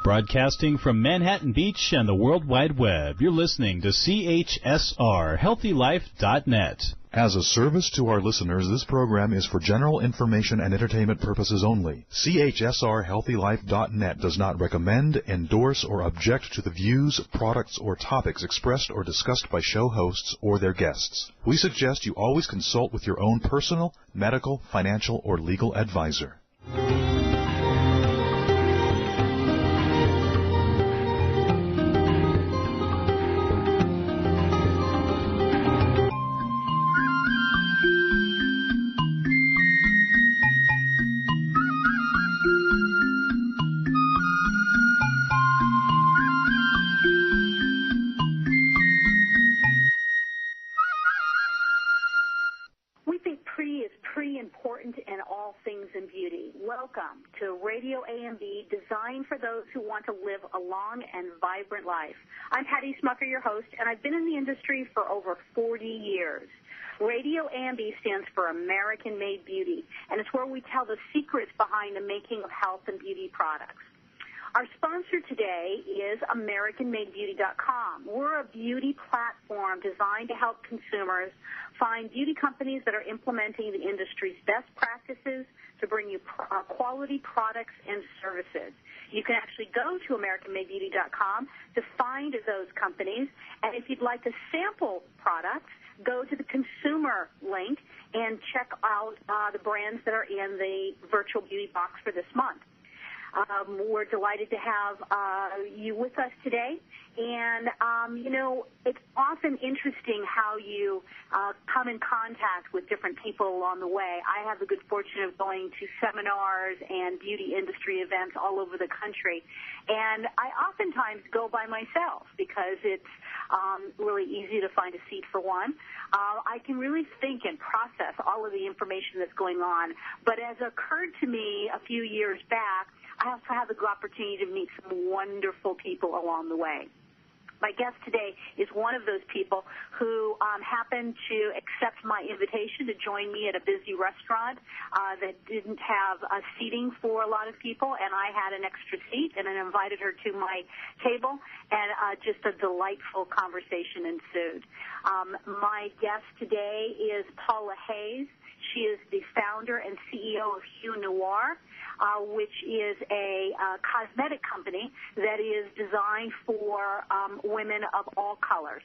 Broadcasting from Manhattan Beach and the World Wide Web, you're listening to CHSR, HealthyLife.net. As a service to our listeners, this program is for general information and entertainment purposes only. CHSR, HealthyLife.net does not recommend, endorse, or object to the views, products, or topics expressed or discussed by show hosts or their guests. We suggest you always consult with your own personal, medical, financial, or legal advisor. Welcome to Radio AMB, designed for those who want to live a long and vibrant life. I'm Patty Schmucker, your host, and I've been in the industry for over 40 years. Radio AMB stands for American-Made Beauty, and it's where we tell the secrets behind the making of health and beauty products. Our sponsor today is AmericanMadeBeauty.com. We're a beauty platform designed to help consumers find beauty companies that are implementing the industry's best practices to bring you quality products and services. You can actually go to AmericanMadeBeauty.com to find those companies, and if you'd like to sample products, go to the consumer link and check out the brands that are in the virtual beauty box for this month. We're delighted to have you with us today. And, it's often interesting how you come in contact with different people along the way. I have the good fortune of going to seminars and beauty industry events all over the country. And I oftentimes go by myself because it's really easy to find a seat for one. I can really think and process all of the information that's going on. But as occurred to me a few years back, I also have the opportunity to meet some wonderful people along the way. My guest today is one of those people who happened to accept my invitation to join me at a busy restaurant that didn't have seating for a lot of people, and I had an extra seat, and I invited her to my table, and just a delightful conversation ensued. My guest today is Paula Hayes. She is the founder and CEO of Noir, which is a cosmetic company that is designed for women of all colors.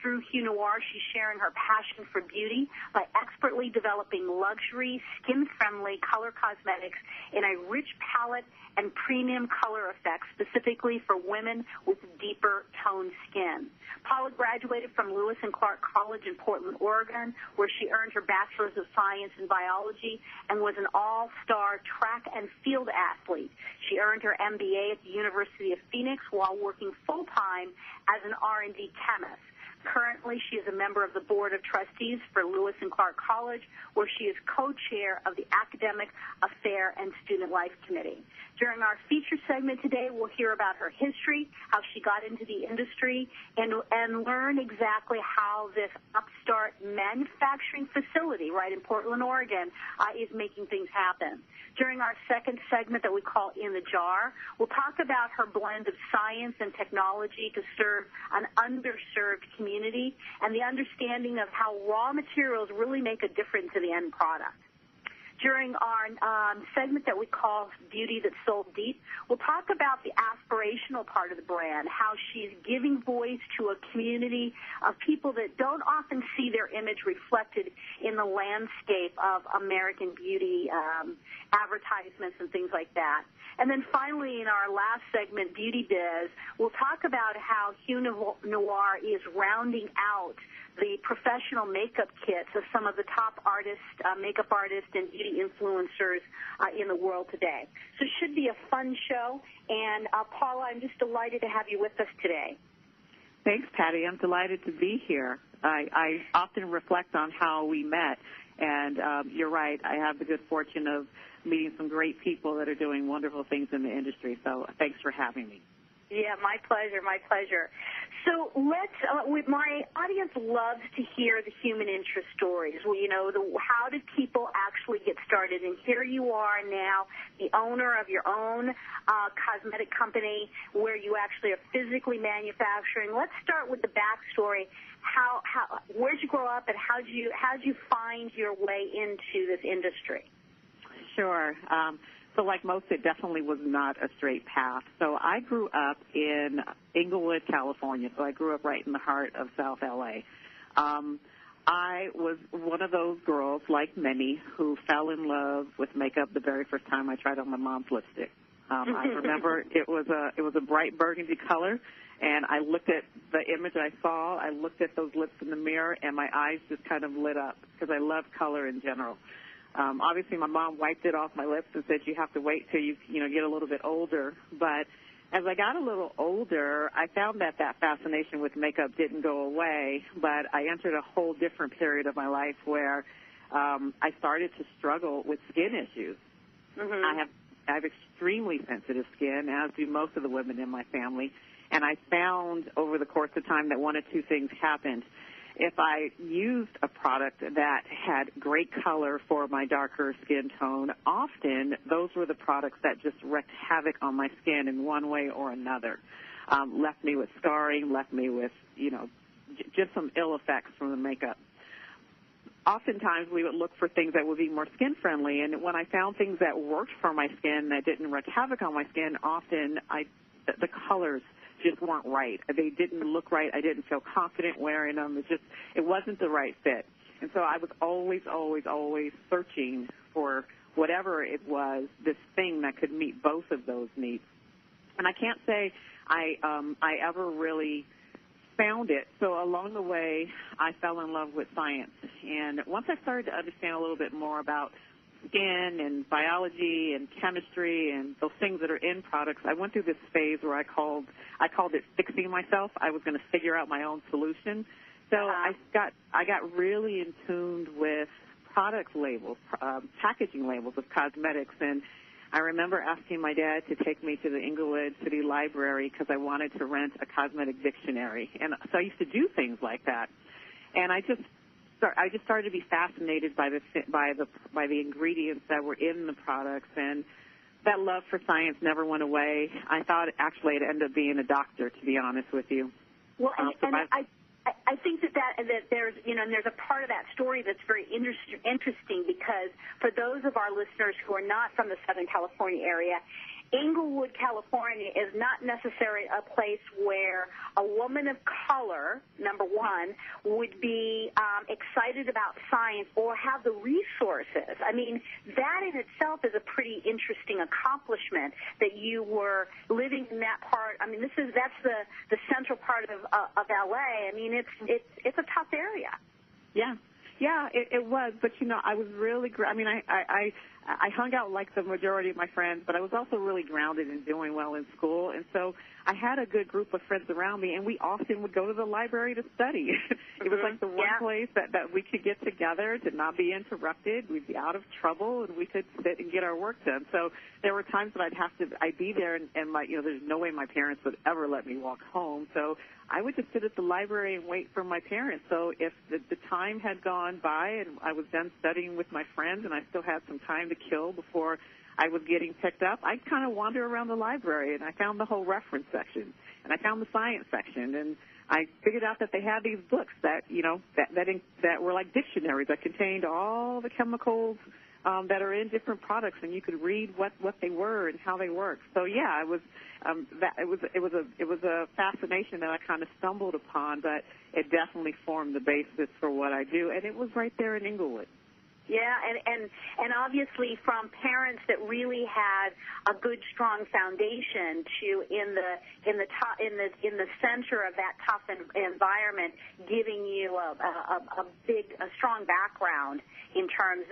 Through Noir, she's sharing her passion for beauty by expertly developing luxury, skin-friendly color cosmetics in a rich palette and premium color effects specifically for women with deeper toned skin. Paula graduated from Lewis and Clark College in Portland, Oregon, where she earned her Bachelor's of Science in Biology and was an all-star track and field athlete. She earned her MBA at the University of Phoenix while working full-time as an R&D chemist. Currently, she is a member of the Board of Trustees for Lewis and Clark College, where she is co-chair of the Academic Affair and Student Life Committee. During our feature segment today, we'll hear about her history, how she got into the industry, and learn exactly how this upstart manufacturing facility right in Portland, Oregon, is making things happen. During our second segment that we call In the Jar, we'll talk about her blend of science and technology to serve an underserved community and the understanding of how raw materials really make a difference in the end product. During our segment that we call Beauty That's Sold Deep, we'll talk about the aspirational part of the brand, how she's giving voice to a community of people that don't often see their image reflected in the landscape of American beauty advertisements and things like that. And then finally, in our last segment, Beauty Biz, we'll talk about how Noir is rounding out the professional makeup kits of some of the top artists, makeup artists, and beauty influencers in the world today. So it should be a fun show. And, Paula, I'm just delighted to have you with us today. Thanks, Patty. I'm delighted to be here. I often reflect on how we met, and you're right. I have the good fortune of meeting some great people that are doing wonderful things in the industry. So thanks for having me. Yeah, my pleasure, my pleasure. So let's, my audience loves to hear the human interest stories. Well, you know, how did people actually get started? And here you are now, the owner of your own cosmetic company where you actually are physically manufacturing. Let's start with the backstory. Where'd you grow up, and how'd you find your way into this industry? Sure. So like most, it definitely was not a straight path. So I grew up in Inglewood, California. So I grew up right in the heart of South L.A. I was one of those girls, like many, who fell in love with makeup the very first time I tried on my mom's lipstick. I remember it was a bright burgundy color, and I looked at the image I saw. I looked at those lips in the mirror, and my eyes just kind of lit up because I love color in general. Obviously, my mom wiped it off my lips and said you have to wait till you get a little bit older. But as I got a little older, I found that fascination with makeup didn't go away, but I entered a whole different period of my life where I started to struggle with skin issues. Mm-hmm. I have extremely sensitive skin, as do most of the women in my family, and I found over the course of time that one of two things happened. If I used a product that had great color for my darker skin tone, often those were the products that just wreaked havoc on my skin in one way or another. Left me with scarring, left me with, just some ill effects from the makeup. Oftentimes we would look for things that would be more skin-friendly, and when I found things that worked for my skin that didn't wreak havoc on my skin, often the colors just weren't right. They didn't look right. I didn't feel confident wearing them. It wasn't the right fit. And so I was always searching for whatever it was, this thing that could meet both of those needs. And I can't say I ever really found it. So along the way, I fell in love with science. And once I started to understand a little bit more about skin and biology and chemistry and those things that are in products, I went through this phase where I called it fixing myself. I was going to figure out my own solution. So I got really in tune with product labels, packaging labels of cosmetics, and I remember asking my dad to take me to the Inglewood City Library because I wanted to rent a cosmetic dictionary, and so I used to do things like that, and I just started to be fascinated by the ingredients that were in the products, and that love for science never went away. I thought actually I'd end up being a doctor, to be honest with you. Well, I think that there's there's a part of that story that's very interesting because for those of our listeners who are not from the Southern California area, Inglewood, California is not necessarily a place where a woman of color, number one, would be excited about science or have the resources. I mean, that in itself is a pretty interesting accomplishment that you were living in that part. I mean, that's the central part of LA. I mean, it's a tough area. Yeah, it was. But, I was really I hung out like the majority of my friends, but I was also really grounded in doing well in school. And so I had a good group of friends around me, and we often would go to the library to study. It was like the one place that we could get together to not be interrupted. We'd be out of trouble, and we could sit and get our work done. So there were times that I'd be there, and there's no way my parents would ever let me walk home. So I would just sit at the library and wait for my parents. So if the time had gone by and I was done studying with my friends and I still had some time to kill before I was getting picked up, I'd kind of wander around the library, and I found the whole reference section, and I found the science section, and I figured out that they had these books that that were like dictionaries that contained all the chemicals that are in different products, and you could read what they were and how they worked. So yeah, it was a fascination that I kind of stumbled upon, but it definitely formed the basis for what I do, and it was right there in Inglewood. Yeah, and obviously from parents that really had a good, strong foundation in the center of that tough environment, giving you a strong background in terms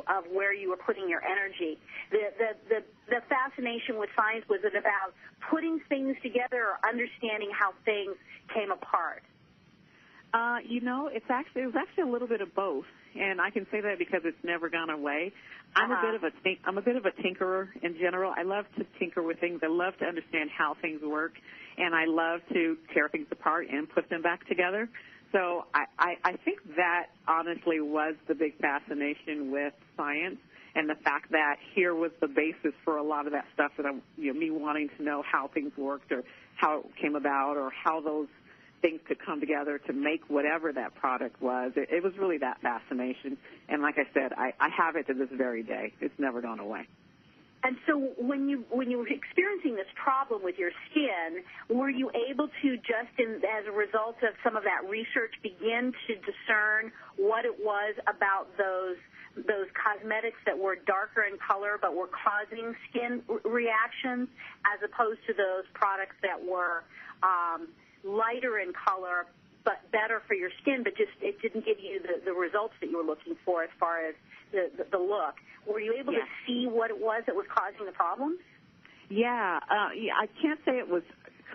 of where you were putting your energy. The fascination with science, was it about putting things together or understanding how things came apart? It was actually a little bit of both, and I can say that because it's never gone away. I'm a bit of a tinkerer in general. I love to tinker with things. I love to understand how things work, and I love to tear things apart and put them back together. So I think that honestly was the big fascination with science, and the fact that here was the basis for a lot of that stuff that me wanting to know how things worked or how it came about or how those things could come together to make whatever that product was. It was really that fascination. And like I said, I have it to this very day. It's never gone away. And so when you were experiencing this problem with your skin, were you able to as a result of some of that research, begin to discern what it was about those cosmetics that were darker in color but were causing skin reactions, as opposed to those products that were lighter in color but better for your skin, but just it didn't give you the results that you were looking for as far as the look? Were you able to see what it was that was causing the problems? Yeah, I can't say it was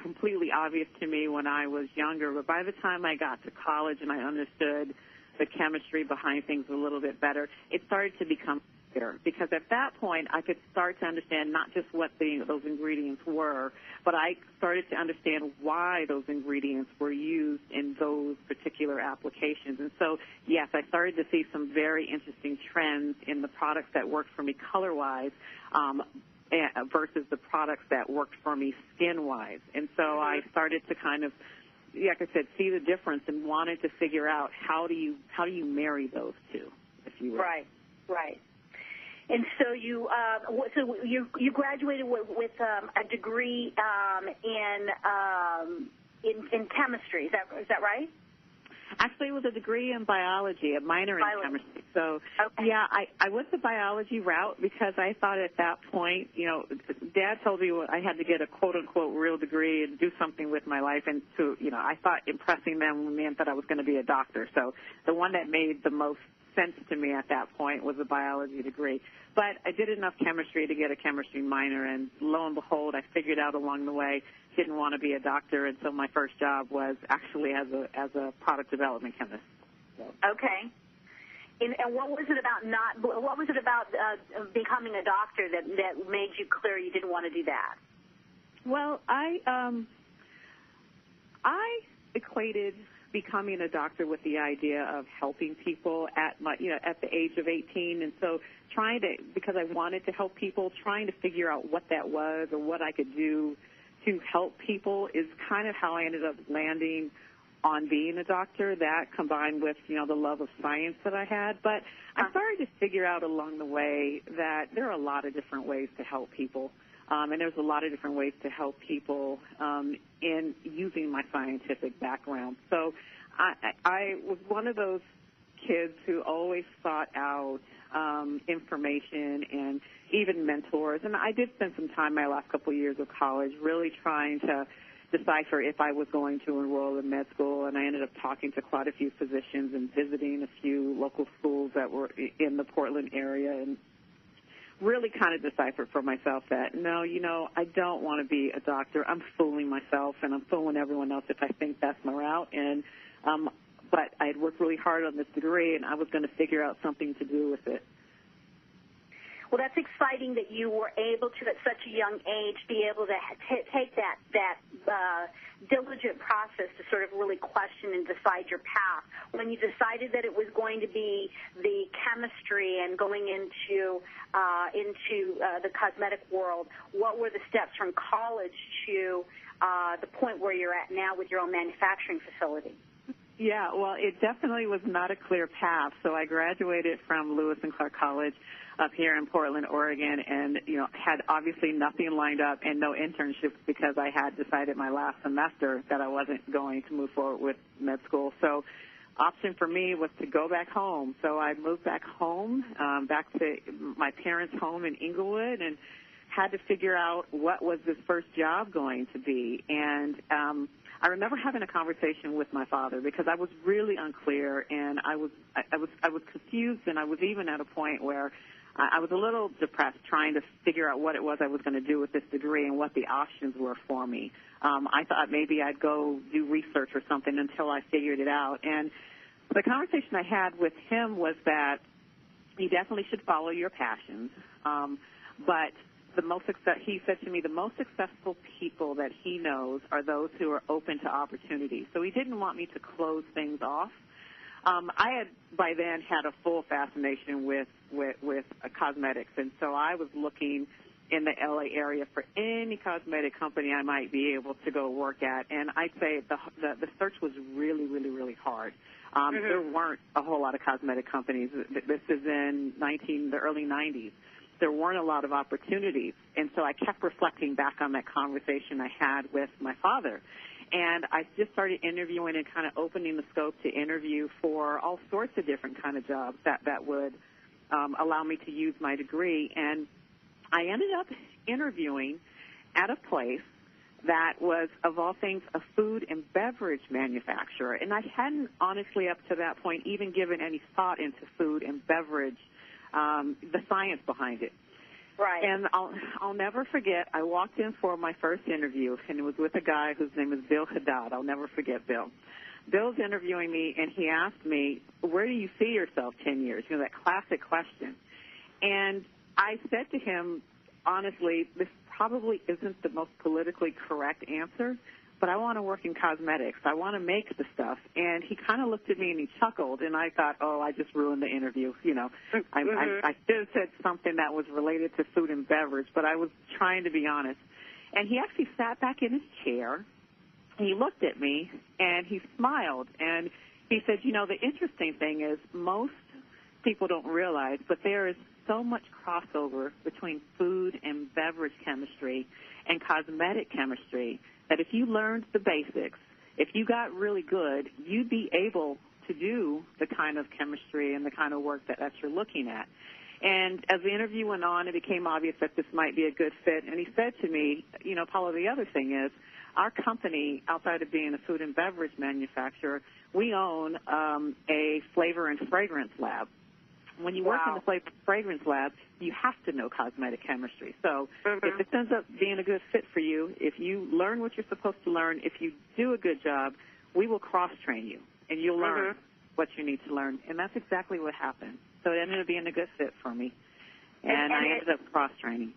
completely obvious to me when I was younger, but by the time I got to college and I understood the chemistry behind things a little bit better, it started to become clear, because at that point I could start to understand not just what those ingredients were, but I started to understand why those ingredients were used in those particular applications. And so, yes, I started to see some very interesting trends in the products that worked for me color-wise versus the products that worked for me skin-wise. And so I started to kind of, like I said, see the difference and wanted to figure out how do you marry those two, if you will. Right. And so you graduated with a degree in chemistry. Is that right? Actually, it was a degree in biology, a minor in chemistry. So, yeah, I went the biology route because I thought at that point, Dad told me I had to get a quote-unquote real degree and do something with my life. And I thought impressing them meant that I was going to be a doctor. So the one that made the most sense to me at that point was a biology degree. But I did enough chemistry to get a chemistry minor, and lo and behold, I figured out along the way didn't want to be a doctor, and so my first job was actually as a product development chemist. So. Okay. And what was it about becoming a doctor that made you clear you didn't want to do that? Well, I equated becoming a doctor with the idea of helping people at the age of 18, and so because I wanted to help people, trying to figure out what that was or what I could do to help people is kind of how I ended up landing on being a doctor. That combined with the love of science that I had, but I started to figure out along the way that there are a lot of different ways to help people. And there's a lot of different ways to help people in using my scientific background. So I was one of those kids who always sought out information and even mentors. And I did spend some time my last couple of years of college really trying to decipher if I was going to enroll in med school, and I ended up talking to quite a few physicians and visiting a few local schools that were in the Portland area, and really kind of deciphered for myself that, no, I don't want to be a doctor. I'm fooling myself, and I'm fooling everyone else if I think that's my route. And but I had worked really hard on this degree, and I was going to figure out something to do with it. Well, that's exciting that you were able to, at such a young age, be able to take that diligent process to sort of really question and decide your path. When you decided that it was going to be the chemistry and going into the cosmetic world, what were the steps from college to the point where you're at now with your own manufacturing facility? Yeah, well, it definitely was not a clear path. So I graduated from Lewis and Clark College up here in Portland, Oregon, and, had obviously nothing lined up and no internships because I had decided my last semester that I wasn't going to move forward with med school. So option for me was to go back home. So I moved back home, back to my parents' home in Inglewood, and had to figure out what was this first job going to be. And I remember having a conversation with my father because I was really unclear, and I was confused, and I was even at a point where I was a little depressed trying to figure out what it was I was going to do with this degree and what the options were for me. I thought maybe I'd go do research or something until I figured it out. And the conversation I had with him was that you definitely should follow your passions, but he said to me, the most successful people that he knows are those who are open to opportunities. So he didn't want me to close things off. I had by then had a full fascination with cosmetics, and so I was looking in the L.A. area for any cosmetic company I might be able to go work at, and I'd say the search was really, really, really hard. There weren't a whole lot of cosmetic companies. This is in the early 90s. There weren't a lot of opportunities, and so I kept reflecting back on that conversation I had with my father. And I just started interviewing and kind of opening the scope to interview for all sorts of different kind of jobs that would allow me to use my degree. And I ended up interviewing at a place that was, of all things, a food and beverage manufacturer. And I hadn't, honestly, up to that point, even given any thought into food and beverage, the science behind it. Right. And I'll never forget, I walked in for my first interview, and it was with a guy whose name is Bill Haddad. I'll never forget Bill. Bill's interviewing me, and he asked me, where do you see yourself 10 years? You know, that classic question. And I said to him, honestly, this probably isn't the most politically correct answer, but I want to work in cosmetics. I want to make the stuff. And he kind of looked at me and he chuckled, and I thought, oh, I just ruined the interview. You know, I should have said something that was related to food and beverage, but I was trying to be honest. And he actually sat back in his chair. He looked at me, and he smiled, and he said, you know, the interesting thing is most people don't realize, but there is so much crossover between food and beverage chemistry and cosmetic chemistry that if you learned the basics, if you got really good, you'd be able to do the kind of chemistry and the kind of work that you're looking at. And as the interview went on, it became obvious that this might be a good fit. And he said to me, you know, Paula, the other thing is our company, outside of being a food and beverage manufacturer, we own a flavor and fragrance lab. When you work in the flavor and fragrance lab, you have to know cosmetic chemistry. So if it ends up being a good fit for you, if you learn what you're supposed to learn, if you do a good job, we will cross-train you, and you'll learn what you need to learn. And that's exactly what happened. So it ended up being a good fit for me, and I ended up cross-training.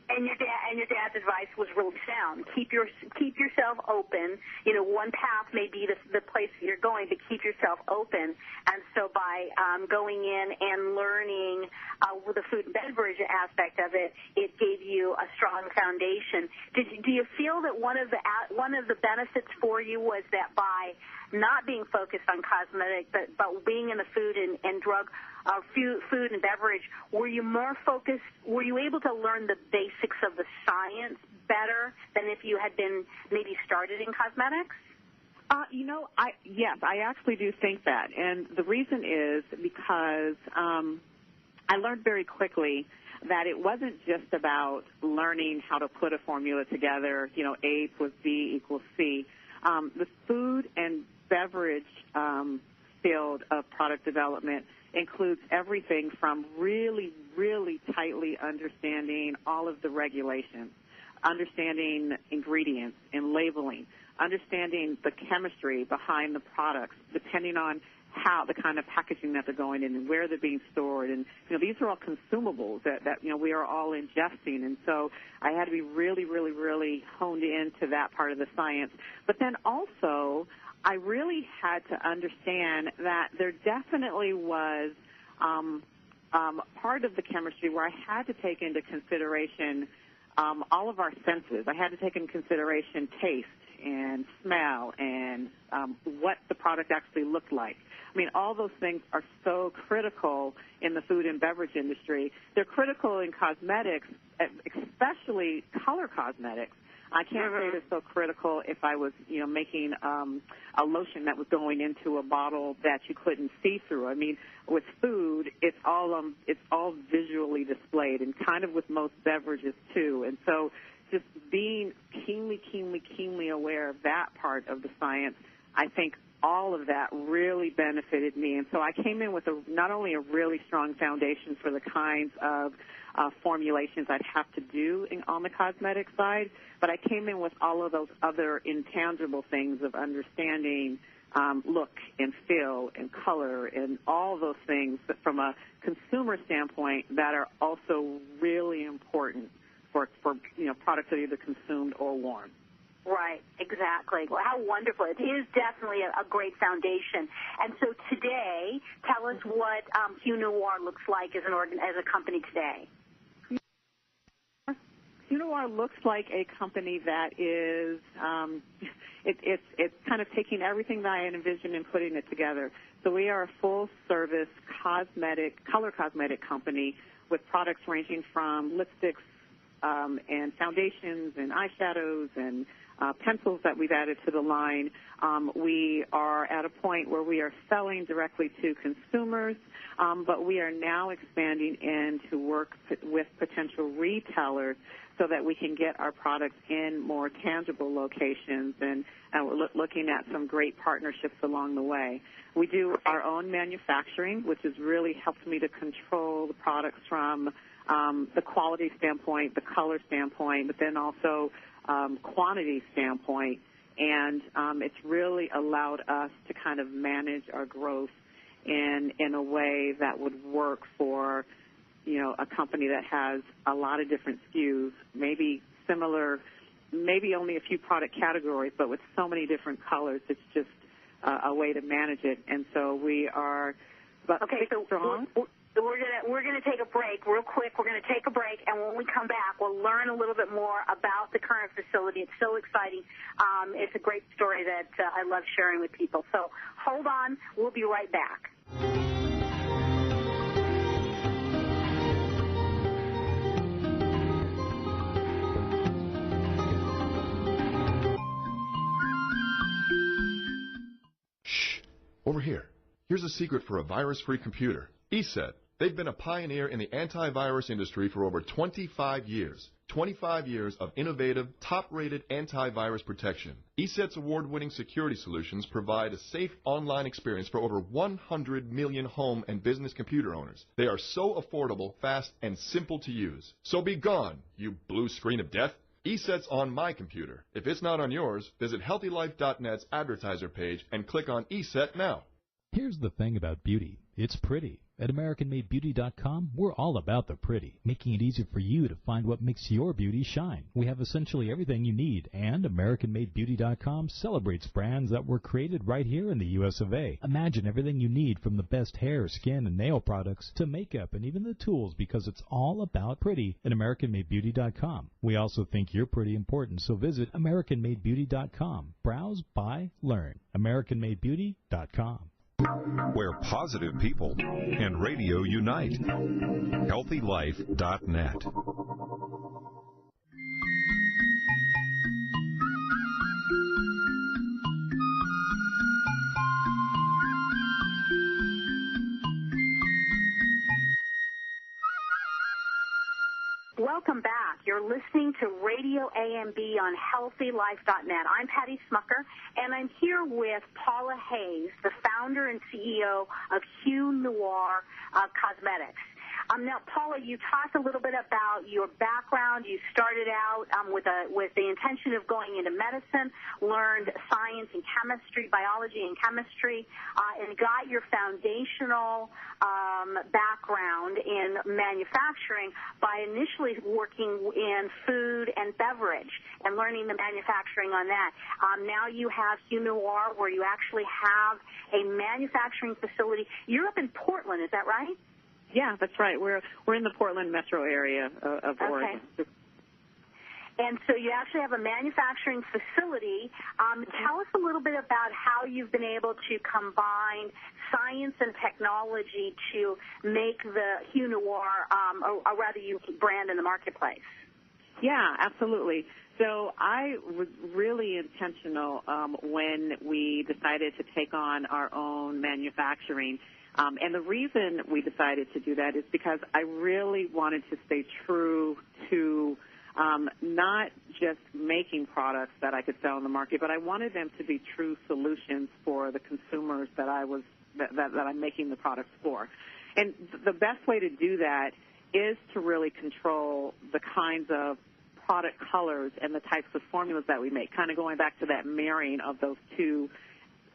And your dad's advice was really sound. Keep yourself open. You know, one path may be the place that you're going, but keep yourself open. And so by going in and learning with the food and beverage aspect of it, it gave you a strong foundation. Do you feel that one of the benefits for you was that by not being focused on cosmetic, but being in the food and drug, food and beverage, were you more focused? Were you able to learn the basics of the science better than if you had been maybe started in cosmetics? You know, yes, I actually do think that, and the reason is because I learned very quickly that it wasn't just about learning how to put a formula together. You know, A plus B equals C. The food and beverage field of product development includes everything from really, really tightly understanding all of the regulations, understanding ingredients and labeling, understanding the chemistry behind the products, depending on how the kind of packaging that they're going in and where they're being stored. And, you know, these are all consumables that you know, we are all ingesting. And so I had to be really, really, really honed into that part of the science. But then also I really had to understand that there definitely was part of the chemistry where I had to take into consideration all of our senses. I had to take into consideration taste and smell and what the product actually looked like. I mean, all those things are so critical in the food and beverage industry. They're critical in cosmetics, especially color cosmetics. I can't say it's so critical if I was, you know, making a lotion that was going into a bottle that you couldn't see through. I mean, with food, it's all visually displayed, and kind of with most beverages too. And so, just being keenly aware of that part of the science, I think, all of that really benefited me. And so I came in with not only a really strong foundation for the kinds of formulations I'd have to do on the cosmetic side, but I came in with all of those other intangible things of understanding look and feel and color and all those things that from a consumer standpoint that are also really important for products that are either consumed or worn. Right, exactly. Well, how wonderful. It is definitely a great foundation. And so today, tell us what Hue Noir looks like as a company today. Hue Noir looks like a company that is it's kind of taking everything that I envisioned and putting it together. So we are a full-service color cosmetic company with products ranging from lipsticks and foundations and eyeshadows and pencils that we've added to the line. We are at a point where we are selling directly to consumers, but we are now expanding into work with potential retailers so that we can get our products in more tangible locations, and we're looking at some great partnerships along the way. We do our own manufacturing, which has really helped me to control the products from the quality standpoint, the color standpoint, but then also quantity standpoint, and it's really allowed us to kind of manage our growth in a way that would work for, a company that has a lot of different SKUs, maybe similar, maybe only a few product categories, but with so many different colors, it's just a way to manage it. And so we are strong. We're gonna take a break real quick. We're gonna take a break, and when we come back, we'll learn a little bit more about the current facility. It's so exciting. It's a great story that I love sharing with people. So hold on. We'll be right back. Shh. Over here. Here's a secret for a virus-free computer. ESET. They've been a pioneer in the antivirus industry for over 25 years. 25 years of innovative, top-rated antivirus protection. ESET's award-winning security solutions provide a safe online experience for over 100 million home and business computer owners. They are so affordable, fast, and simple to use. So be gone, you blue screen of death. ESET's on my computer. If it's not on yours, visit HealthyLife.net's advertiser page and click on ESET now. Here's the thing about beauty. It's pretty. At AmericanMadeBeauty.com, we're all about the pretty, making it easy for you to find what makes your beauty shine. We have essentially everything you need, and AmericanMadeBeauty.com celebrates brands that were created right here in the U.S. of A. Imagine everything you need from the best hair, skin, and nail products to makeup and even the tools, because it's all about pretty at AmericanMadeBeauty.com. We also think you're pretty important, so visit AmericanMadeBeauty.com. Browse, buy, learn. AmericanMadeBeauty.com. Where positive people and radio unite. HealthyLife.net. Welcome back. You're listening to Radio AMB on HealthyLife.net. I'm Patty Schmucker, and I'm here with Paula Hayes, the founder and CEO of Hue Noir Cosmetics. Now, Paula, you talked a little bit about your background. You started out with the intention of going into medicine, learned science and chemistry, biology and chemistry, and got your foundational background in manufacturing by initially working in food and beverage and learning the manufacturing on that. Now you have Hue Noir, where you actually have a manufacturing facility. You're up in Portland, is that right? Yeah, that's right. We're in the Portland metro area of Oregon. Okay. And so you actually have a manufacturing facility. Tell us a little bit about how you've been able to combine science and technology to make the Hue Noir a rather unique brand in the marketplace. Yeah, absolutely. So I was really intentional when we decided to take on our own manufacturing. And the reason we decided to do that is because I really wanted to stay true to not just making products that I could sell in the market, but I wanted them to be true solutions for the consumers that I'm making the products for. And the best way to do that is to really control the kinds of product colors and the types of formulas that we make, kind of going back to that marrying of those two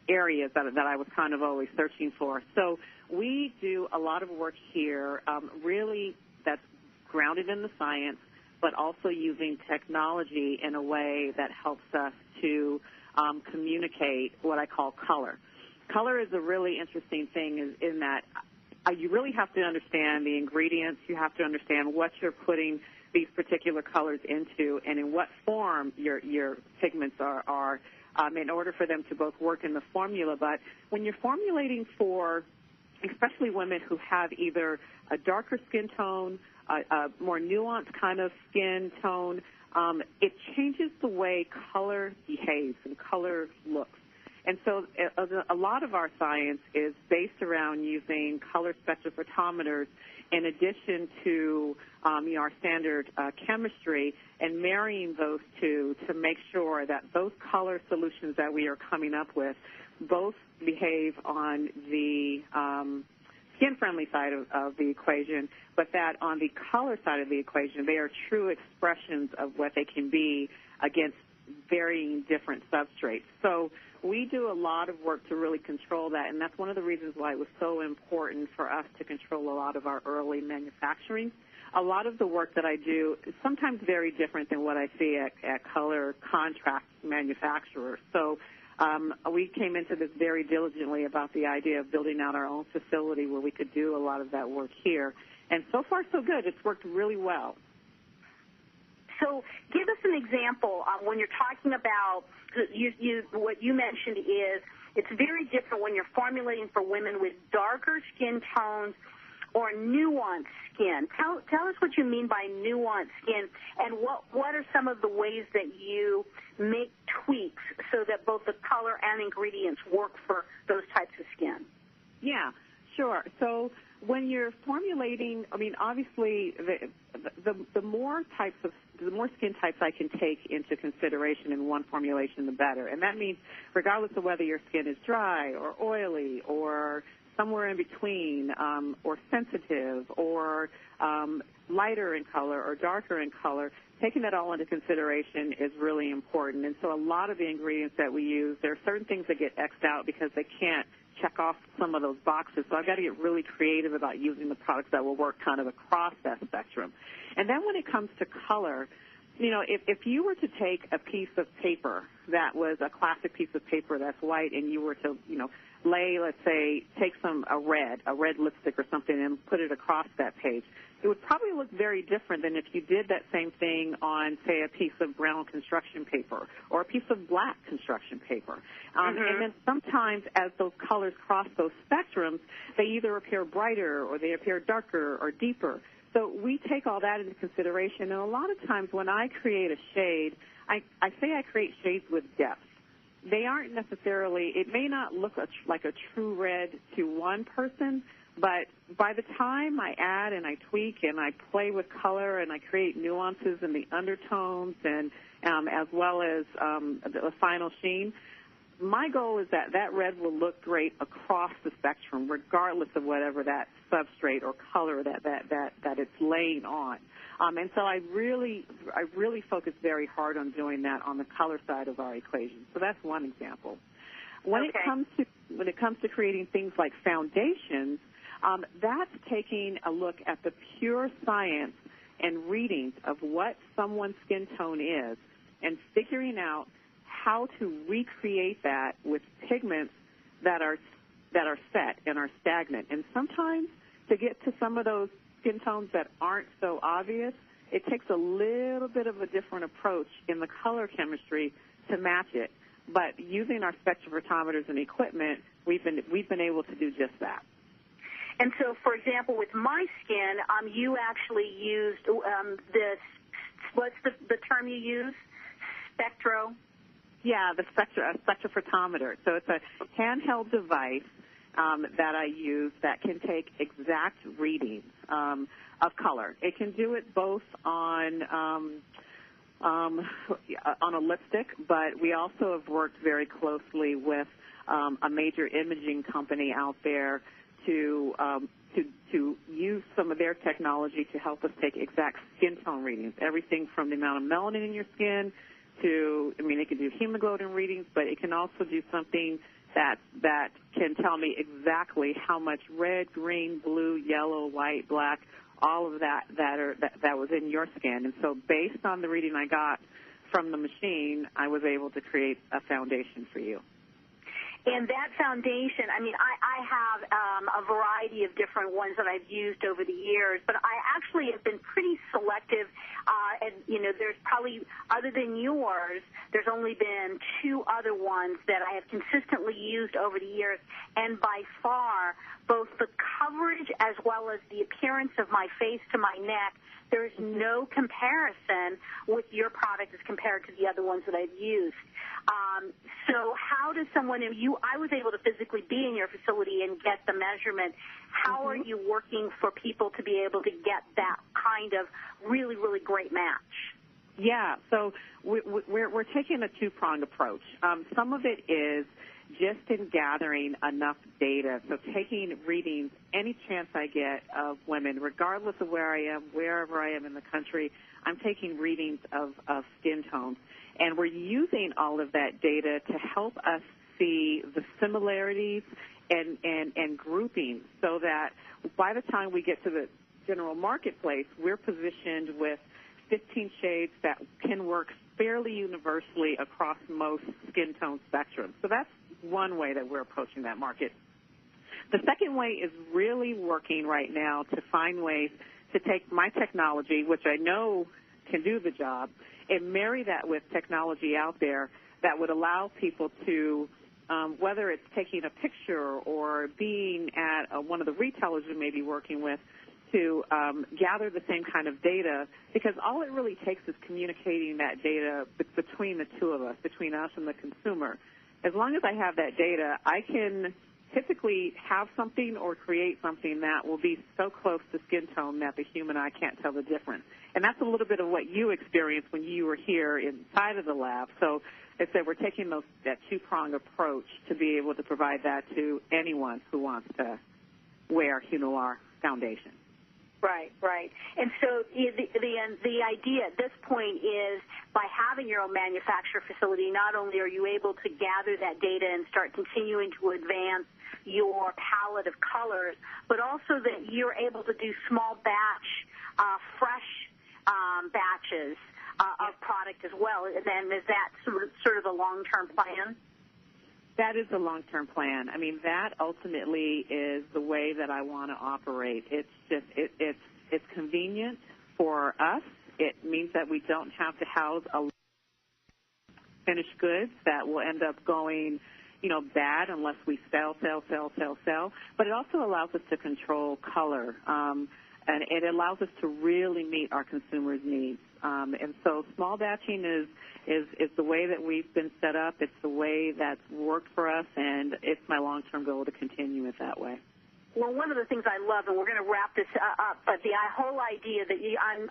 areas that I was kind of always searching for. So we do a lot of work here, really that's grounded in the science, but also using technology in a way that helps us to communicate what I call color. Color is a really interesting thing in that you really have to understand the ingredients. You have to understand what you're putting these particular colors into and in what form your pigments are in order for them to both work in the formula. But when you're formulating for especially women who have either a darker skin tone, a more nuanced kind of skin tone, it changes the way color behaves and color looks. And so a lot of our science is based around using color spectrophotometers in addition to our standard chemistry and marrying those two to make sure that those color solutions that we are coming up with both behave on the skin-friendly side of the equation, but that on the color side of the equation, they are true expressions of what they can be against varying different substrates. So we do a lot of work to really control that, and that's one of the reasons why it was so important for us to control a lot of our early manufacturing. A lot of the work that I do is sometimes very different than what I see at color contract manufacturers. So we came into this very diligently about the idea of building out our own facility where we could do a lot of that work here. And so far, so good. It's worked really well. So give us an example when you're talking about what you mentioned is it's very different when you're formulating for women with darker skin tones or nuanced skin. Tell us what you mean by nuanced skin, and what are some of the ways that you make tweaks so that both the color and ingredients work for those types of skin? Yeah, sure. So when you're formulating, I mean, obviously the more skin types I can take into consideration in one formulation, the better. And that means regardless of whether your skin is dry or oily or somewhere in between, or sensitive, or lighter in color or darker in color, taking that all into consideration is really important. And so a lot of the ingredients that we use, there are certain things that get X'd out because they can't check off some of those boxes. So I've got to get really creative about using the products that will work kind of across that spectrum. And then when it comes to color, if you were to take a piece of paper that was a classic piece of paper that's white and you were to, lay, let's say, take a red lipstick or something and put it across that page, it would probably look very different than if you did that same thing on, say, a piece of brown construction paper or a piece of black construction paper. And then sometimes as those colors cross those spectrums, they either appear brighter or they appear darker or deeper. So we take all that into consideration, and a lot of times when I create a shade, I say I create shades with depth. They aren't necessarily, it may not look like a true red to one person, but by the time I add and I tweak and I play with color and I create nuances in the undertones and as well as the final sheen, my goal is that red will look great across the spectrum, regardless of whatever that substrate or color that it's laying on. And so I really focus very hard on doing that on the color side of our equation. So that's one example. When it comes to creating things like foundations, that's taking a look at the pure science and readings of what someone's skin tone is and figuring out how to recreate that with pigments that are set and are stagnant. And sometimes to get to some of those skin tones that aren't so obvious, it takes a little bit of a different approach in the color chemistry to match it. But using our spectrophotometers and equipment, we've been able to do just that. And so, for example, with my skin, you actually used this. What's the term you use? Spectro. Yeah, the spectrophotometer. So it's a handheld device that I use that can take exact readings of color. It can do it both on on a lipstick, but we also have worked very closely with a major imaging company out there to use some of their technology to help us take exact skin tone readings, everything from the amount of melanin in your skin to, it can do hemoglobin readings, but it can also do something that can tell me exactly how much red, green, blue, yellow, white, black, all of that was in your skin. And so based on the reading I got from the machine, I was able to create a foundation for you. And that foundation, I have a variety of different ones that I've used over the years, but I actually have been pretty selective. And, there's probably, other than yours, there's only been 2 other ones that I have consistently used over the years. And by far, both the coverage as well as the appearance of my face to my neck, there's no comparison with your product as compared to the other ones that I've used. So how does someone, I was able to physically be in your facility and get the measurement. How are you working for people to be able to get that kind of really, really great match? Yeah, so we're taking a 2-pronged approach. Some of it is just in gathering enough data, so taking readings any chance I get of women, regardless of where I am, wherever I am in the country, I'm taking readings of skin tones. And we're using all of that data to help us see the similarities and grouping so that by the time we get to the general marketplace, we're positioned with 15 shades that can work fairly universally across most skin tone spectrums. So that's one way that we're approaching that market. The second way is really working right now to find ways to take my technology, which I know can do the job, and marry that with technology out there that would allow people to, whether it's taking a picture or being at one of the retailers we may be working with, to gather the same kind of data, because all it really takes is communicating that data between the two of us, between us and the consumer. As long as I have that data, I can typically have something or create something that will be so close to skin tone that the human eye can't tell the difference. And that's a little bit of what you experienced when you were here inside of the lab. So as I said, we're taking that 2-prong approach to be able to provide that to anyone who wants to wear Noir foundation. Right, right. And so the idea at this point is by having your own manufacturer facility, not only are you able to gather that data and start continuing to advance your palette of colors, but also that you're able to do small batch, fresh batches of product as well. And then is that sort of a long-term plan? That is the long-term plan. That ultimately is the way that I want to operate. It's just it's convenient for us. It means that we don't have to house a finished goods that will end up going, bad unless we sell. But it also allows us to control color, and it allows us to really meet our consumers' needs. And so small batching is the way that we've been set up. It's the way that's worked for us, and it's my long-term goal to continue it that way. Well, one of the things I love, and we're going to wrap this up, but the whole idea that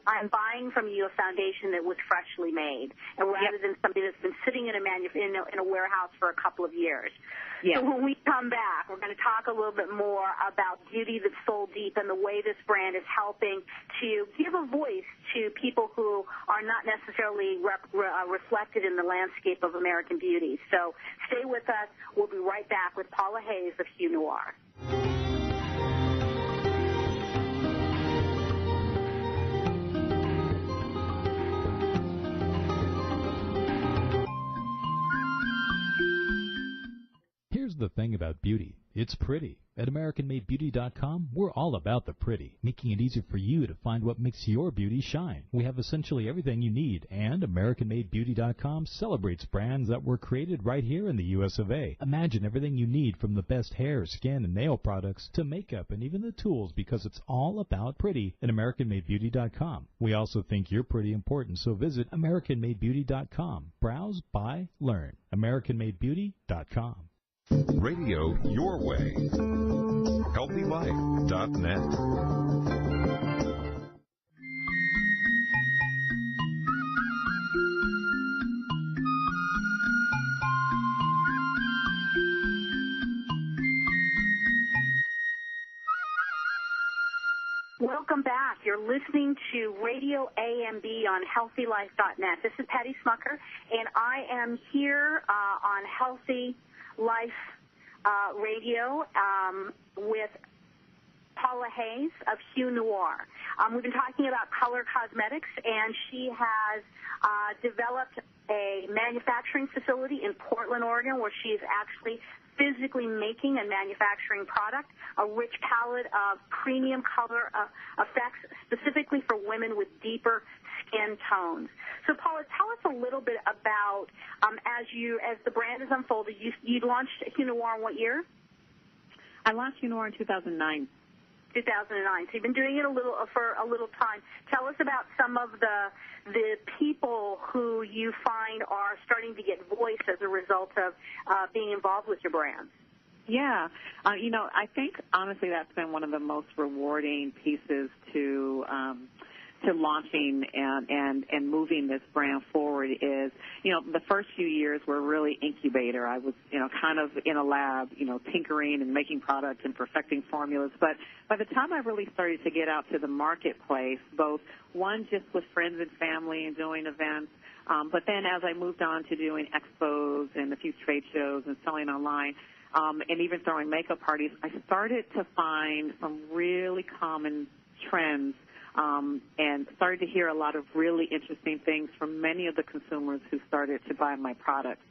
I'm buying from you a foundation that was freshly made, and rather than something that's been sitting in a warehouse for a couple of years. Yep. So when we come back, we're going to talk a little bit more about beauty that's sold deep and the way this brand is helping to give a voice to people who are not necessarily reflected in the landscape of American beauty. So stay with us. We'll be right back with Paula Hayes of Noir. Here's the thing about beauty. It's pretty. At AmericanMadeBeauty.com, we're all about the pretty, making it easy for you to find what makes your beauty shine. We have essentially everything you need, and AmericanMadeBeauty.com celebrates brands that were created right here in the U.S. of A. Imagine everything you need from the best hair, skin, and nail products to makeup and even the tools, because it's all about pretty at AmericanMadeBeauty.com. We also think you're pretty important, so visit AmericanMadeBeauty.com. Browse, buy, learn. AmericanMadeBeauty.com. Radio your way. HealthyLife.net. Welcome back. You're listening to Radio AMB on HealthyLife.net. This is Patty Schmucker, and I am here on Healthy Life Radio with Paula Hayes of Noir. We've been talking about color cosmetics, and she has developed a manufacturing facility in Portland, Oregon, where she is actually physically making and manufacturing product, a rich palette of premium color effects specifically for women with deeper skin tones. So, Paula, tell us a little bit about, as the brand has unfolded, you launched Noir in what year? I launched Noir in 2009. 2009. So you've been doing it for a little time. Tell us about some of the people who you find are starting to get voice as a result of being involved with your brand. Yeah. I think, honestly, that's been one of the most rewarding pieces to launching and moving this brand forward is, the first few years were really incubator. I was, kind of in a lab, tinkering and making products and perfecting formulas. But by the time I really started to get out to the marketplace, both one just with friends and family and doing events, but then as I moved on to doing expos and a few trade shows and selling online, and even throwing makeup parties, I started to find some really common trends and started to hear a lot of really interesting things from many of the consumers who started to buy my products.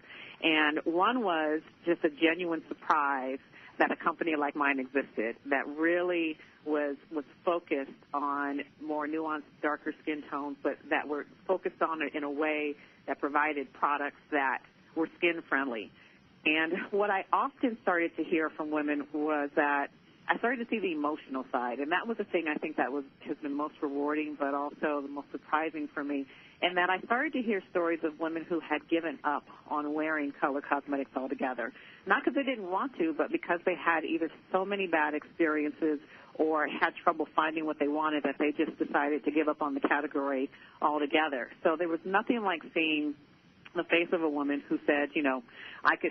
And one was just a genuine surprise that a company like mine existed that really was focused on more nuanced, darker skin tones, but that were focused on it in a way that provided products that were skin-friendly. And what I often started to hear from women was that I started to see the emotional side, and that was the thing I think that has been most rewarding, but also the most surprising for me, and that I started to hear stories of women who had given up on wearing color cosmetics altogether, not because they didn't want to, but because they had either so many bad experiences or had trouble finding what they wanted that they just decided to give up on the category altogether. So there was nothing like seeing the face of a woman who said,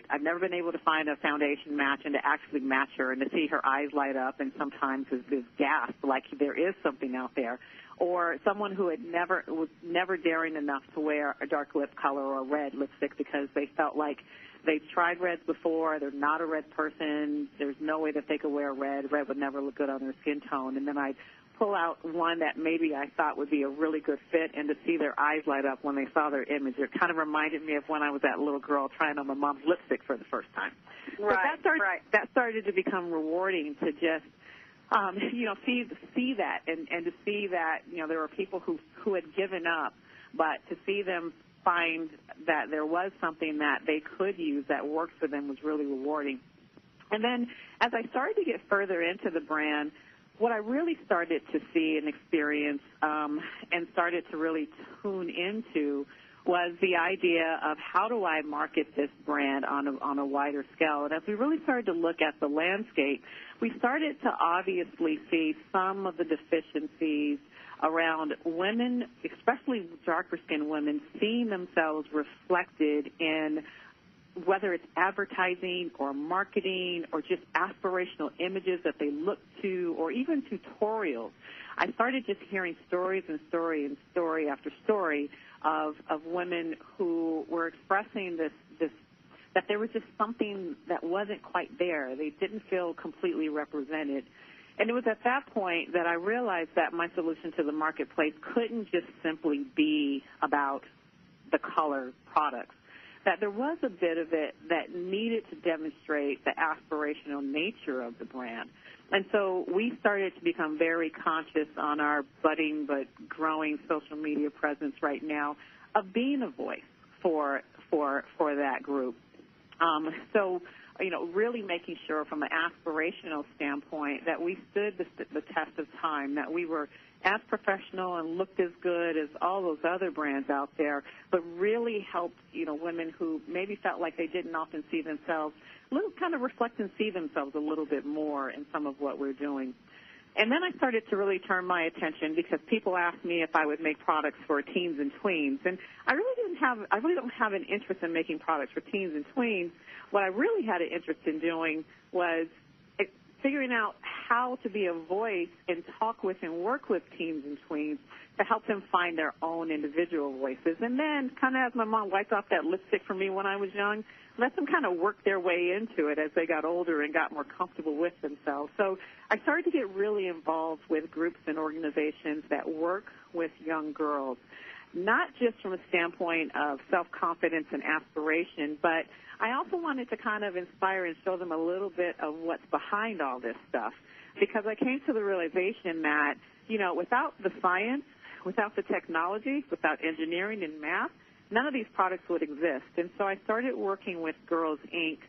I've never been able to find a foundation match and to actually match her and to see her eyes light up and sometimes is gasp like there is something out there. Or someone who was never daring enough to wear a dark lip color or a red lipstick because they felt like they've tried reds before, they're not a red person, there's no way that they could wear red would never look good on their skin tone. And then I'd pull out one that maybe I thought would be a really good fit, and to see their eyes light up when they saw their image. It kind of reminded me of when I was that little girl trying on my mom's lipstick for the first time. Right, so that started to become rewarding to just, see that and to see that, there were people who had given up, but to see them find that there was something that they could use that worked for them was really rewarding. And then as I started to get further into the brand, what I really started to see and experience and started to really tune into was the idea of how do I market this brand on a wider scale. And as we really started to look at the landscape, we started to obviously see some of the deficiencies around women, especially darker-skinned women, seeing themselves reflected in whether it's advertising or marketing or just aspirational images that they look to or even tutorials. I started just hearing stories and story after story of women who were expressing this that there was just something that wasn't quite there. They didn't feel completely represented. And it was at that point that I realized that my solution to the marketplace couldn't just simply be about the color products, that there was a bit of it that needed to demonstrate the aspirational nature of the brand. And so we started to become very conscious on our budding but growing social media presence right now of being a voice for that group. Really making sure from an aspirational standpoint that we stood the test of time, that we were as professional and looked as good as all those other brands out there, but really helped, women who maybe felt like they didn't often see themselves, kind of reflect and see themselves a little bit more in some of what we're doing. And then I started to really turn my attention because people asked me if I would make products for teens and tweens, and I really don't have an interest in making products for teens and tweens. What I really had an interest in doing was figuring out how to be a voice and talk with and work with teens and tweens to help them find their own individual voices. And then, kind of as my mom wiped off that lipstick for me when I was young, let them kind of work their way into it as they got older and got more comfortable with themselves. So I started to get really involved with groups and organizations that work with young girls, not just from a standpoint of self-confidence and aspiration, but I also wanted to kind of inspire and show them a little bit of what's behind all this stuff, because I came to the realization that, you know, without the science, without the technology, without engineering and math, none of these products would exist. And so I started working with Girls, Inc.,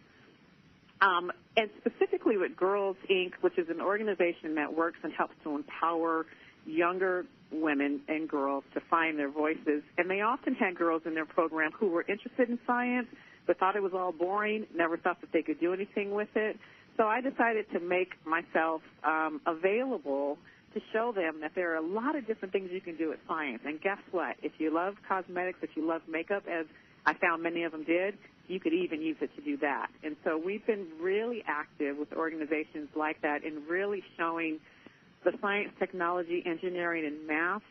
and specifically with Girls, Inc., which is an organization that works and helps to empower younger women and girls to find their voices. And they often had girls in their program who were interested in science but thought it was all boring, never thought that they could do anything with it. So I decided to make myself available to show them that there are a lot of different things you can do with science. And guess what? If you love cosmetics, if you love makeup, as I found many of them did, you could even use it to do that. And so we've been really active with organizations like that in really showing the science, technology, engineering, and math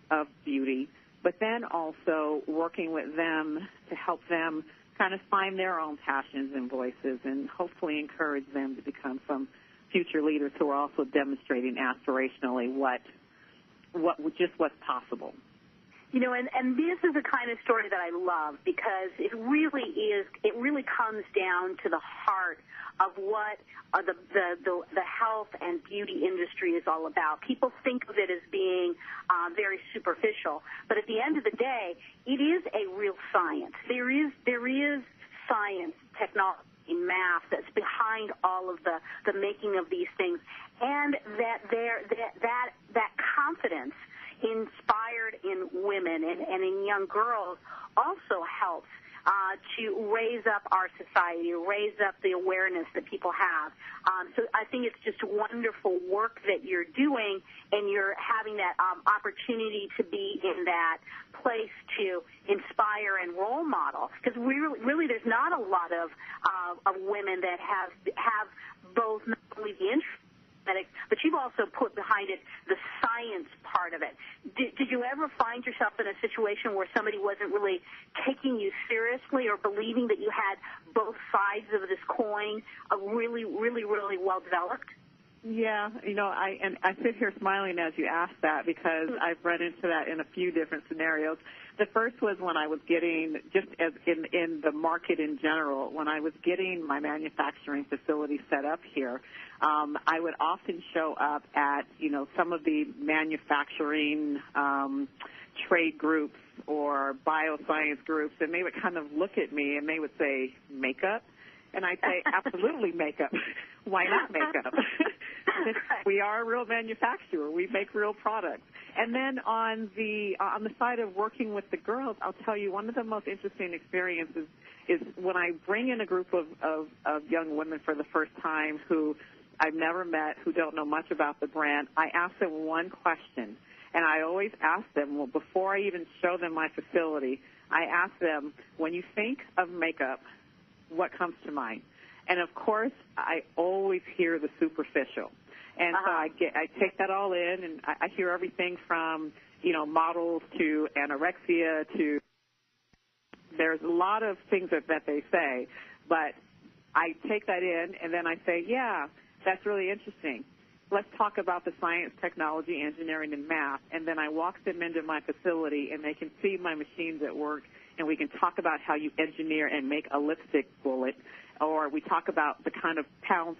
of beauty, but then also working with them to help them kind of find their own passions and voices and hopefully encourage them to become some future leaders who are also demonstrating aspirationally what's possible. You know, and this is the kind of story that I love, because it really comes down to the heart of what the health and beauty industry is all about. People think of it as being very superficial, but at the end of the day, it is a real science. There is science, technology, math that's behind all of the making of these things, and that confidence inspired in women and in young girls also helps to raise up our society, raise up the awareness that people have. So I think it's just wonderful work that you're doing, and you're having that opportunity to be in that place to inspire and role model. Because really there's not a lot of women that have both not only the interest, but you've also put behind it the science part of it. Did you ever find yourself in a situation where somebody wasn't really taking you seriously or believing that you had both sides of this coin really, really, really well developed? Yeah, you know, I sit here smiling as you ask that, because I've run into that in a few different scenarios. The first was when I was getting, just as in the market in general, when I was getting my manufacturing facility set up here, I would often show up at, you know, some of the manufacturing trade groups or bioscience groups, and they would kind of look at me and they would say, makeup? And I'd say, absolutely makeup. Why not makeup? We are a real manufacturer. We make real products. And then on the side of working with the girls, I'll tell you, one of the most interesting experiences is when I bring in a group of young women for the first time who I've never met, who don't know much about the brand. I ask them one question, and I always ask them, well, before I even show them my facility, I ask them, when you think of makeup, what comes to mind? And, of course, I always hear the superficial. And so I take that all in, and I hear everything from, you know, models to anorexia to there's a lot of things that they say. But I take that in, and then I say, yeah, that's really interesting. Let's talk about the science, technology, engineering, and math. And then I walk them into my facility, and they can see my machines at work, and we can talk about how you engineer and make a lipstick bullet, or we talk about the kind of pounds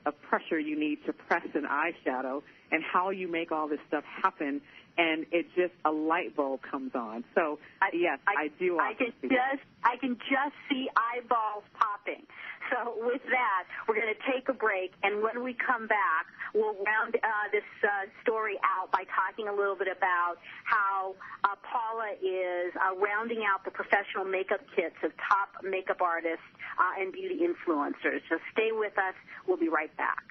of pressure you need to press an eyeshadow and how you make all this stuff happen, and it just, a light bulb comes on. So, yes, I do. I can just see eyeballs popping. So with that, we're going to take a break, and when we come back, we'll round this story out by talking a little bit about how Paula is rounding out the professional makeup kits of top makeup artists and beauty influencers. So stay with us. We'll be right back.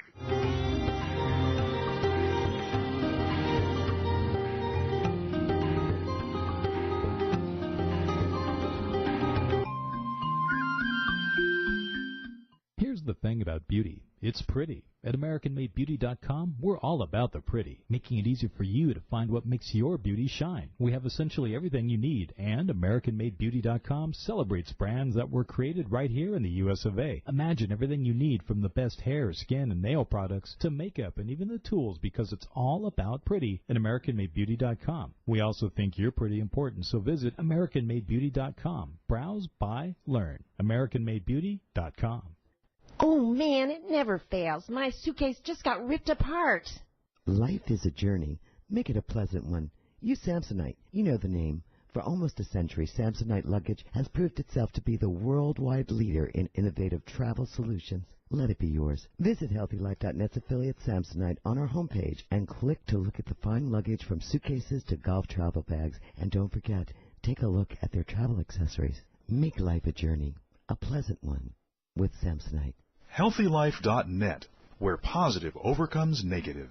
the thing about beauty. It's pretty. At AmericanMadeBeauty.com, we're all about the pretty, making it easy for you to find what makes your beauty shine. We have essentially everything you need, and AmericanMadeBeauty.com celebrates brands that were created right here in the U.S. of A. Imagine everything you need from the best hair, skin, and nail products to makeup and even the tools, because it's all about pretty at AmericanMadeBeauty.com. We also think you're pretty important, so visit AmericanMadeBeauty.com. Browse, buy, learn. AmericanMadeBeauty.com. Oh, man, it never fails. My suitcase just got ripped apart. Life is a journey. Make it a pleasant one. Use Samsonite. You know the name. For almost a century, Samsonite luggage has proved itself to be the worldwide leader in innovative travel solutions. Let it be yours. Visit HealthyLife.net's affiliate Samsonite on our homepage and click to look at the fine luggage from suitcases to golf travel bags. And don't forget, take a look at their travel accessories. Make life a journey, a pleasant one, with Samsonite. HealthyLife.net, where positive overcomes negative.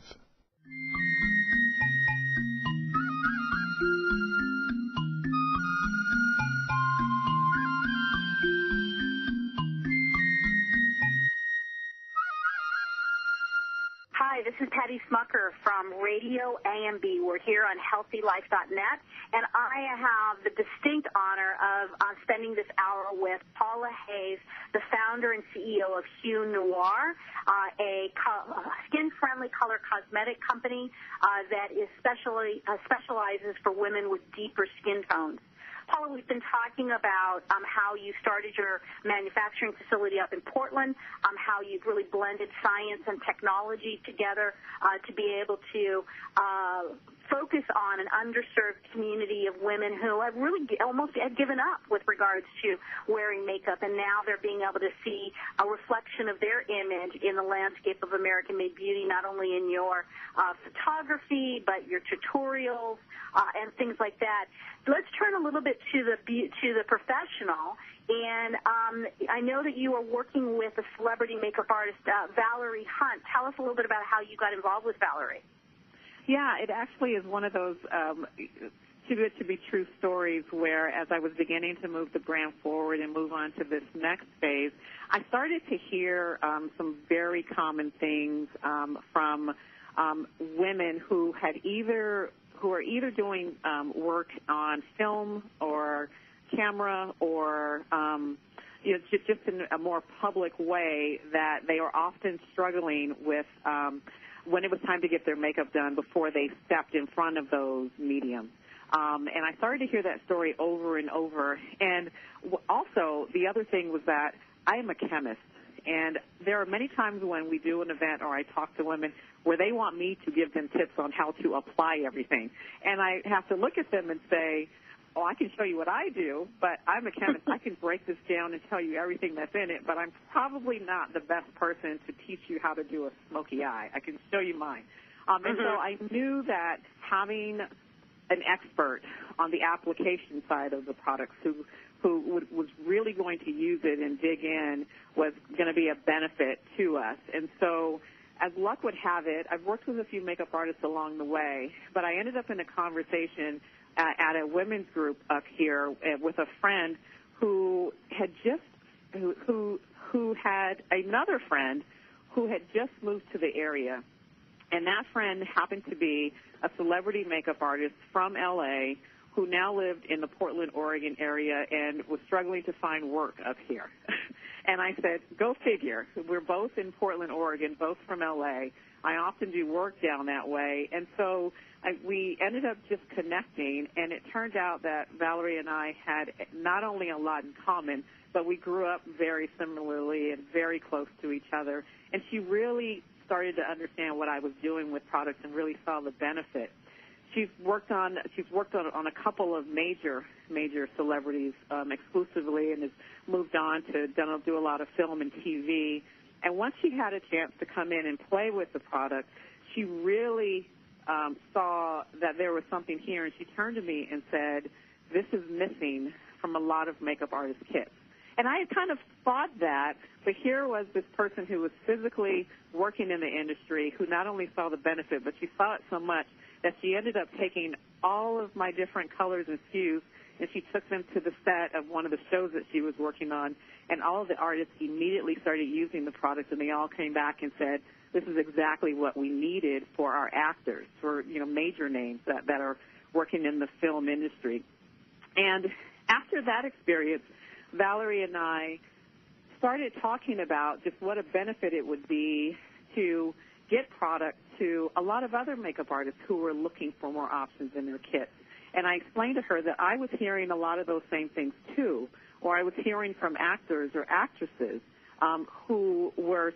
Hi, this is Patty Schmucker from Radio AMB. We're here on HealthyLife.net, and I have the distinct honor of spending this hour with Paula Hayes, the founder and CEO of Noir, a skin-friendly color cosmetic company that is specializes for women with deeper skin tones. Paula, we've been talking about how you started your manufacturing facility up in Portland, how you've really blended science and technology together to be able to focus on an underserved community of women who have really almost given up with regards to wearing makeup, and now they're being able to see a reflection of their image in the landscape of American-made beauty, not only in your photography, but your tutorials and things like that. Let's turn a little bit to the professional, and I know that you are working with a celebrity makeup artist, Valerie Hunt. Tell us a little bit about how you got involved with Valerie. Yeah, it actually is one of those too good to be true stories where, as I was beginning to move the brand forward and move on to this next phase, I started to hear some very common things from women who are either doing work on film or camera or just in a more public way, that they are often struggling with when it was time to get their makeup done before they stepped in front of those mediums. And I started to hear that story over and over. And also, the other thing was that I am a chemist. And there are many times when we do an event or I talk to women where they want me to give them tips on how to apply everything. And I have to look at them and say, oh, I can show you what I do, but I'm a chemist. I can break this down and tell you everything that's in it, but I'm probably not the best person to teach you how to do a smoky eye. I can show you mine. And so I knew that having an expert on the application side of the products who was really going to use it and dig in was going to be a benefit to us. And so, as luck would have it, I've worked with a few makeup artists along the way, but I ended up in a conversation at a women's group up here with a friend who had who had another friend who had just moved to the area. And that friend happened to be a celebrity makeup artist from L.A. who now lived in the Portland, Oregon area and was struggling to find work up here. And I said, go figure. We're both in Portland, Oregon, both from L.A. I often do work down that way. And so we ended up just connecting, and it turned out that Valerie and I had not only a lot in common, but we grew up very similarly and very close to each other. And she really started to understand what I was doing with products and really saw the benefit. She's worked on a couple of major celebrities exclusively, and has moved on to do a lot of film and TV. And once she had a chance to come in and play with the product, she really saw that there was something here, and she turned to me and said, "This is missing from a lot of makeup artist kits." And I had kind of thought that, but here was this person who was physically working in the industry who not only saw the benefit, but she saw it so much that she ended up taking all of my different colors and hues, and she took them to the set of one of the shows that she was working on, and all of the artists immediately started using the product, and they all came back and said, this is exactly what we needed for our actors, for, you know, major names that are working in the film industry. And after that experience, Valerie and I started talking about just what a benefit it would be to get product to a lot of other makeup artists who were looking for more options in their kits. And I explained to her that I was hearing a lot of those same things too, or I was hearing from actors or actresses who were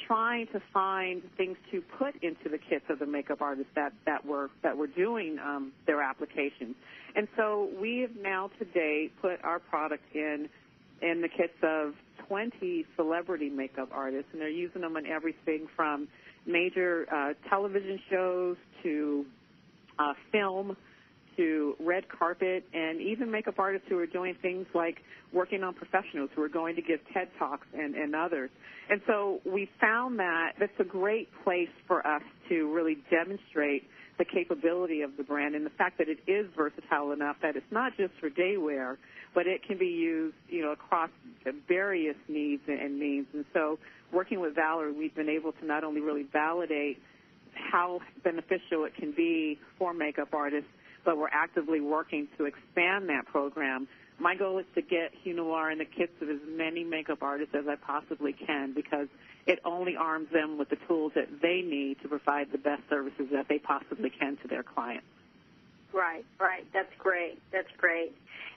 trying to find things to put into the kits of the makeup artists that were doing their applications. And so we have now today put our product in the kits of 20 celebrity makeup artists, and they're using them in everything from major television shows to film to red carpet, and even makeup artists who are doing things like working on professionals who are going to give TED Talks and others. And so we found that that's a great place for us to really demonstrate the capability of the brand and the fact that it is versatile enough that it's not just for day wear, but it can be used, you know, across various needs and means. And so working with Valerie, we've been able to not only really validate how beneficial it can be for makeup artists, but we're actively working to expand that program. My goal is to get Hue Noir in the kits of as many makeup artists as I possibly can, because it only arms them with the tools that they need to provide the best services that they possibly can to their clients. Right. That's great.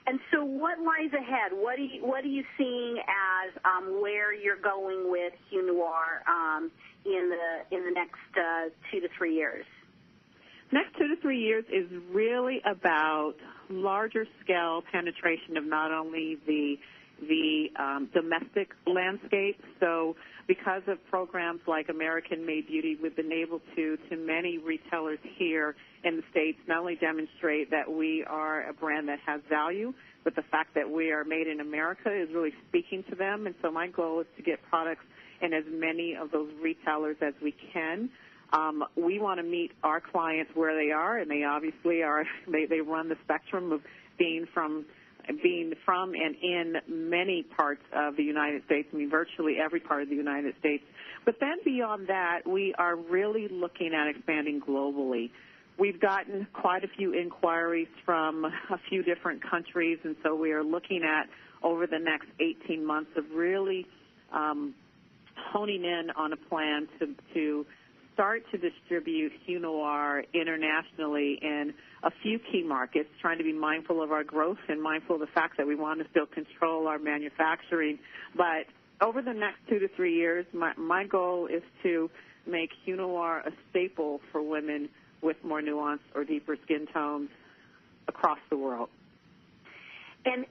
And so what lies ahead? What are you seeing as where you're going with Hue Noir in the next 2 to 3 years? Next 2 to 3 years is really about larger scale penetration of not only the domestic landscape. So because of programs like American Made Beauty, we've been able to many retailers here in the States not only demonstrate that we are a brand that has value, but the fact that we are made in America is really speaking to them. And so my goal is to get products in as many of those retailers as we can. We want to meet our clients where they are, and they obviously are. They run the spectrum of being from and in many parts of the United States, I mean virtually every part of the United States. But then beyond that, we are really looking at expanding globally. We've gotten quite a few inquiries from a few different countries, and so we are looking at over the next 18 months of really honing in on a plan to start to distribute Hue Noir internationally in a few key markets, trying to be mindful of our growth and mindful of the fact that we want to still control our manufacturing. But over the next 2 to 3 years, my goal is to make Hue Noir a staple for women with more nuance or deeper skin tones across the world. And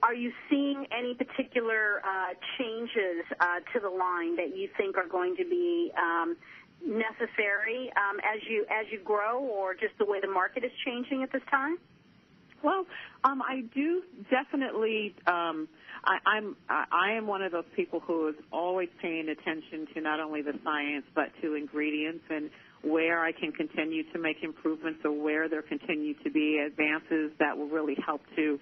are you seeing any particular changes to the line that you think are going to be necessary as you grow, or just the way the market is changing at this time? Well, I do definitely. I am one of those people who is always paying attention to not only the science but to ingredients and where I can continue to make improvements or where there continue to be advances that will really help to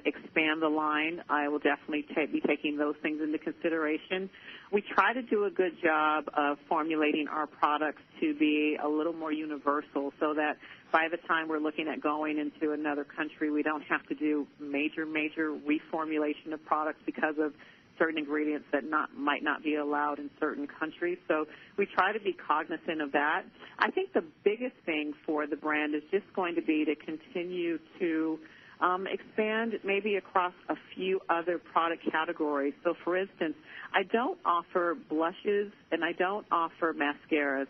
expand the line. I will definitely be taking those things into consideration. We try to do a good job of formulating our products to be a little more universal so that by the time we're looking at going into another country, we don't have to do major reformulation of products because of certain ingredients that might not be allowed in certain countries. So we try to be cognizant of that. I think the biggest thing for the brand is just going to be to continue to expand maybe across a few other product categories. So, for instance, I don't offer blushes and I don't offer mascaras,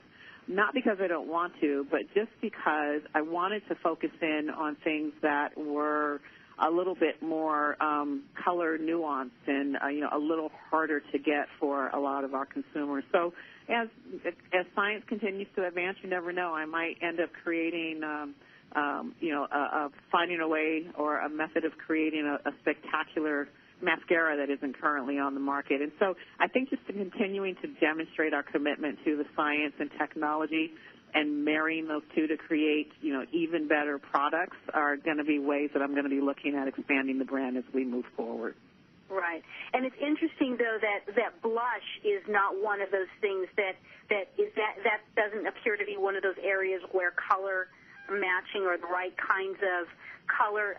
not because I don't want to, but just because I wanted to focus in on things that were a little bit more color nuanced and a little harder to get for a lot of our consumers. So as science continues to advance, you never know. I might end up creating finding a way or a method of creating a spectacular mascara that isn't currently on the market. And so I think just continuing to demonstrate our commitment to the science and technology and marrying those two to create, even better products are going to be ways that I'm going to be looking at expanding the brand as we move forward. Right. And it's interesting, though, that blush is not one of those things that doesn't appear to be one of those areas where color matching or the right kinds of color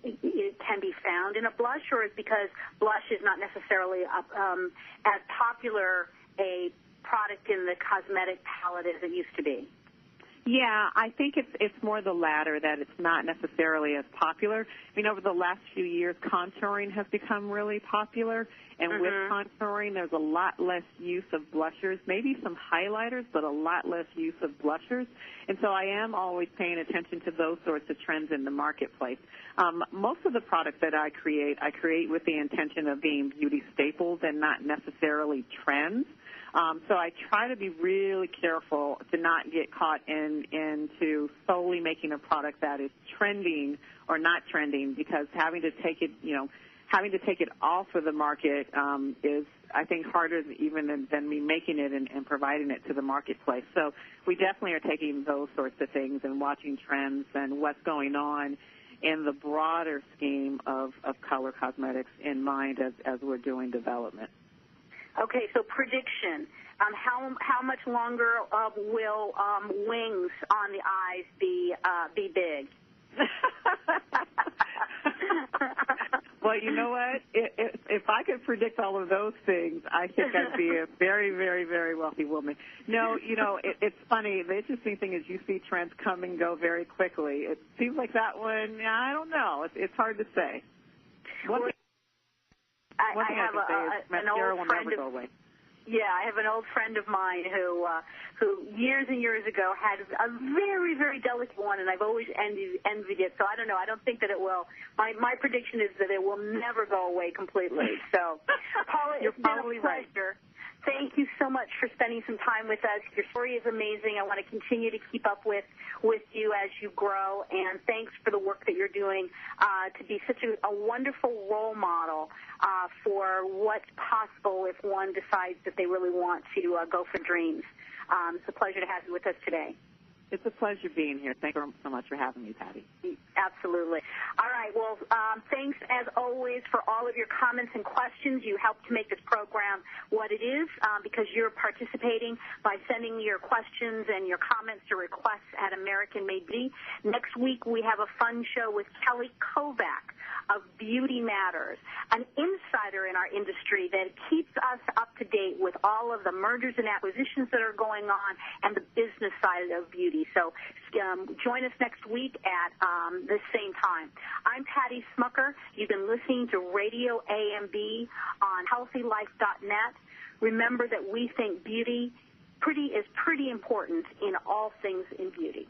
it can be found in a blush, or is because blush is not necessarily as popular a product in the cosmetic palette as it used to be? Yeah, I think it's more the latter, that it's not necessarily as popular. I mean, over the last few years, contouring has become really popular, and with contouring, there's a lot less use of blushers, maybe some highlighters, but a lot less use of blushers. And so I am always paying attention to those sorts of trends in the marketplace. Most of the products that I create with the intention of being beauty staples and not necessarily trends. So I try to be really careful to not get caught into solely making a product that is trending or not trending, because having to take it off of the market is, I think, harder even than me making it and providing it to the marketplace. So we definitely are taking those sorts of things and watching trends and what's going on in the broader scheme of color cosmetics in mind as we're doing development. Okay, so prediction. How much longer will wings on the eyes be big? Well, you know what? If I could predict all of those things, I think I'd be a very, very, very wealthy woman. No, it's funny. The interesting thing is you see trends come and go very quickly. It seems like that one, I don't know. It's hard to say. I have an old friend go away. Yeah, I have an old friend of mine who years and years ago had a very, very delicate one, and I've always envied it. So I don't know. I don't think that it will. My prediction is that it will never go away completely. So, Paula, it's been a pleasure. Thank you so much for spending some time with us. Your story is amazing. I want to continue to keep up with you as you grow, and thanks for the work that you're doing to be such a wonderful role model for what's possible if one decides that they really want to go for dreams. It's a pleasure to have you with us today. It's a pleasure being here. Thank you so much for having me, Patty. Absolutely. All right. Well, thanks, as always, for all of your comments and questions. You help to make this program what it is because you're participating by sending your questions and your comments or requests at American Made Beauty. Next week, we have a fun show with Kelly Kovac of Beauty Matters, an insider in our industry that keeps us up to date with all of the mergers and acquisitions that are going on and the business side of beauty. So join us next week at the same time. I'm Patty Schmucker. You've been listening to Radio AMB on healthylife.net. Remember that we think pretty is pretty important in all things in beauty.